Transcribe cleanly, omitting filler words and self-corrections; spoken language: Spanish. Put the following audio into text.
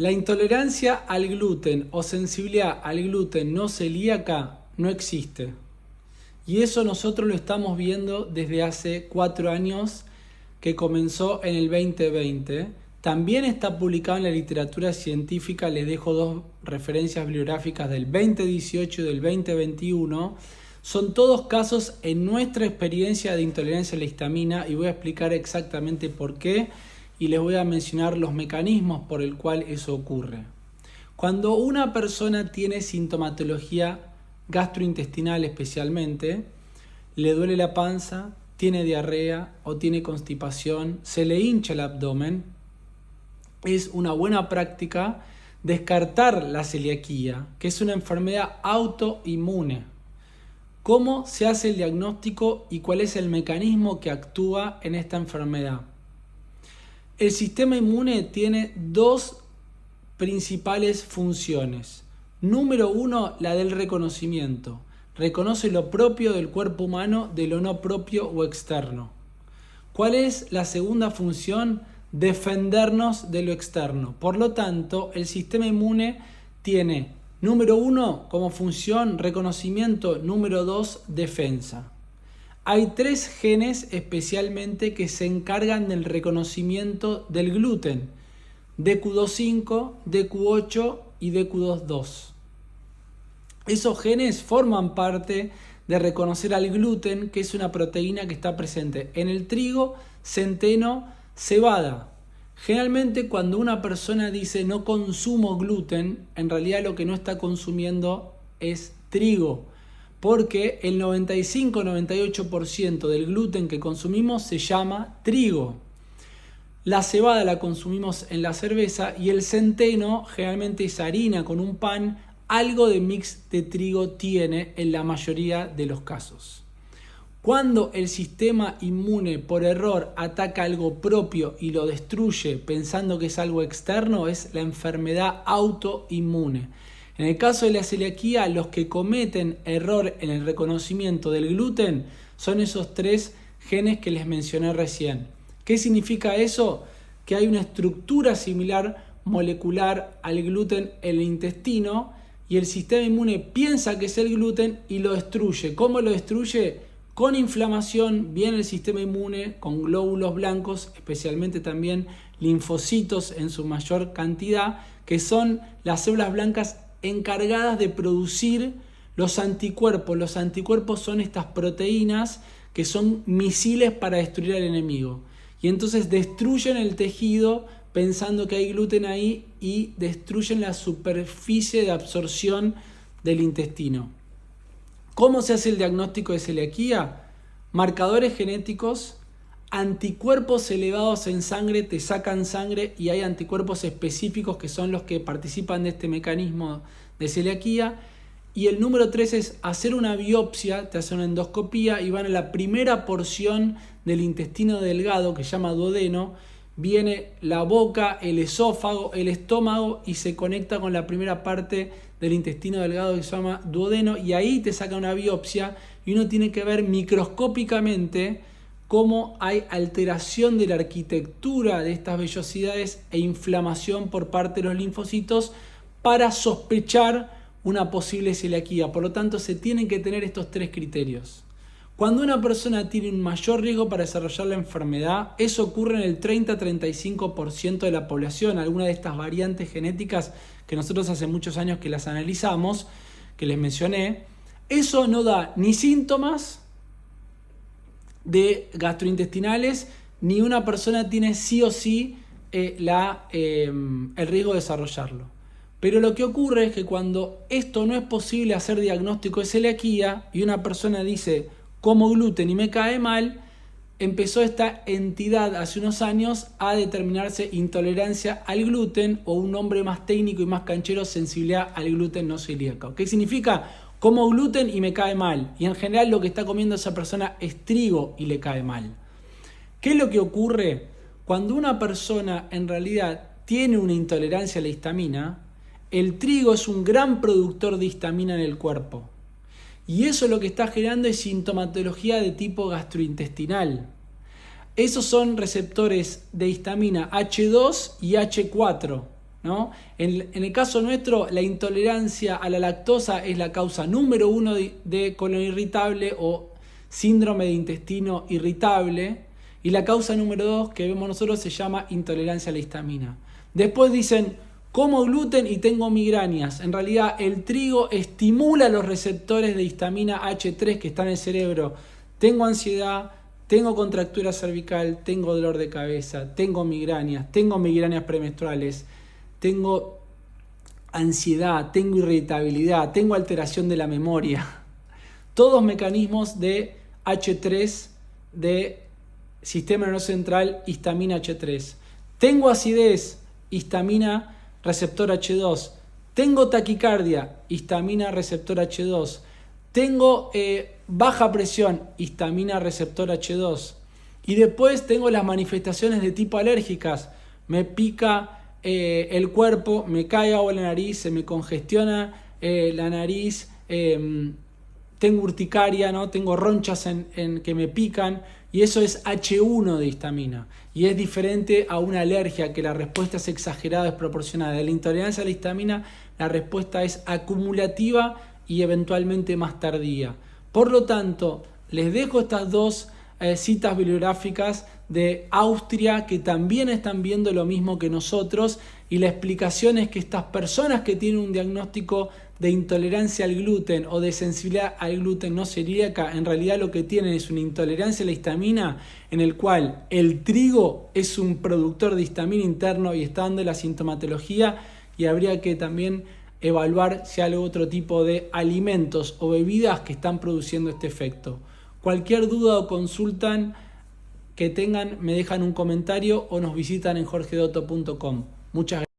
La intolerancia al gluten o sensibilidad al gluten no celíaca no existe. Y eso nosotros lo estamos viendo desde hace 4 años que comenzó en el 2020. También está publicado en la literatura científica, les dejo 2 referencias bibliográficas del 2018 y del 2021. Son todos casos en nuestra experiencia de intolerancia a la histamina y voy a explicar exactamente por qué y les voy a mencionar los mecanismos por el cual eso ocurre. Cuando una persona tiene sintomatología gastrointestinal especialmente, le duele la panza, tiene diarrea o tiene constipación, se le hincha el abdomen, es una buena práctica descartar la celiaquía, que es una enfermedad autoinmune. ¿Cómo se hace el diagnóstico y cuál es el mecanismo que actúa en esta enfermedad? El sistema inmune tiene 2 principales funciones. Número 1, la del reconocimiento. Reconoce lo propio del cuerpo humano de lo no propio o externo. ¿Cuál es la segunda función? Defendernos de lo externo. Por lo tanto, el sistema inmune tiene, número 1, como función reconocimiento, número 2, defensa. Hay 3 genes especialmente que se encargan del reconocimiento del gluten: DQ25, DQ8 y DQ22. Esos genes forman parte de reconocer al gluten, que es una proteína que está presente en el trigo, centeno, cebada. Generalmente cuando una persona dice no consumo gluten, en realidad lo que no está consumiendo es trigo, porque el 95-98% del gluten que consumimos se llama trigo. La cebada la consumimos en la cerveza y el centeno generalmente es harina con un pan. Algo de mix de trigo tiene en la mayoría de los casos. Cuando el sistema inmune por error ataca algo propio y lo destruye pensando que es algo externo, es la enfermedad autoinmune. En el caso de la celiaquía, los que cometen error en el reconocimiento del gluten son esos 3 genes que les mencioné recién. ¿Qué significa eso? Que hay una estructura similar molecular al gluten en el intestino y el sistema inmune piensa que es el gluten y lo destruye. ¿Cómo lo destruye? Con inflamación. Viene el sistema inmune con glóbulos blancos, especialmente también linfocitos en su mayor cantidad, que son las células blancas encargadas de producir los anticuerpos. Los anticuerpos son estas proteínas que son misiles para destruir al enemigo. Y entonces destruyen el tejido pensando que hay gluten ahí y destruyen la superficie de absorción del intestino. ¿Cómo se hace el diagnóstico de celiaquía? Marcadores genéticos, anticuerpos elevados en sangre, te sacan sangre y hay anticuerpos específicos que son los que participan de este mecanismo de celiaquía. Y el número 3 es hacer una biopsia, te hacen una endoscopía y van a la primera porción del intestino delgado que se llama duodeno. Viene la boca, el esófago, el estómago y se conecta con la primera parte del intestino delgado que se llama duodeno y ahí te saca una biopsia y uno tiene que ver microscópicamente cómo hay alteración de la arquitectura de estas vellosidades e inflamación por parte de los linfocitos para sospechar una posible celiaquía. Por lo tanto, se tienen que tener estos 3 criterios. Cuando una persona tiene un mayor riesgo para desarrollar la enfermedad, eso ocurre en el 30-35% de la población. Algunas de estas variantes genéticas que nosotros hace muchos años que las analizamos, que les mencioné, eso no da ni síntomas de gastrointestinales, ni una persona tiene sí o sí el riesgo de desarrollarlo. Pero lo que ocurre es que cuando esto no es posible hacer diagnóstico de celiaquía y una persona dice como gluten y me cae mal, empezó esta entidad hace unos años a determinarse intolerancia al gluten o un nombre más técnico y más canchero, sensibilidad al gluten no celíaco. ¿Qué significa? Como gluten y me cae mal. Y en general lo que está comiendo esa persona es trigo y le cae mal. ¿Qué es lo que ocurre? Cuando una persona en realidad tiene una intolerancia a la histamina, el trigo es un gran productor de histamina en el cuerpo. Y eso lo que está generando es sintomatología de tipo gastrointestinal. Esos son receptores de histamina H2 y H4. ¿no? En el caso nuestro, la intolerancia a la lactosa es la causa número 1 de colon irritable o síndrome de intestino irritable, y la causa número 2 que vemos nosotros se llama intolerancia a la histamina. Después dicen, como gluten y tengo migrañas. En realidad el trigo estimula los receptores de histamina H3 que están en el cerebro. Tengo ansiedad, tengo contractura cervical, tengo dolor de cabeza, tengo migrañas premenstruales, tengo ansiedad, tengo irritabilidad, tengo alteración de la memoria. Todos mecanismos de H3 de sistema nervioso central, histamina H3. Tengo acidez, histamina receptor H2. Tengo taquicardia, histamina receptor H2. Tengo baja presión, histamina receptor H2. Y después tengo las manifestaciones de tipo alérgicas. Me pica el cuerpo, me cae agua en la nariz, se me congestiona la nariz, tengo urticaria, ¿no? Tengo ronchas en que me pican, y eso es H1 de histamina. Y es diferente a una alergia, que la respuesta es exagerada, desproporcionada. De la intolerancia a la histamina, la respuesta es acumulativa y eventualmente más tardía. Por lo tanto, les dejo estas dos citas bibliográficas de Austria que también están viendo lo mismo que nosotros, y la explicación es que estas personas que tienen un diagnóstico de intolerancia al gluten o de sensibilidad al gluten no celíaca, en realidad lo que tienen es una intolerancia a la histamina, en el cual el trigo es un productor de histamina interno y está dando la sintomatología, y habría que también evaluar si hay otro tipo de alimentos o bebidas que están produciendo este efecto. Cualquier duda o consulta que tengan, me dejan un comentario o nos visitan en jorgedotto.com. Muchas gracias.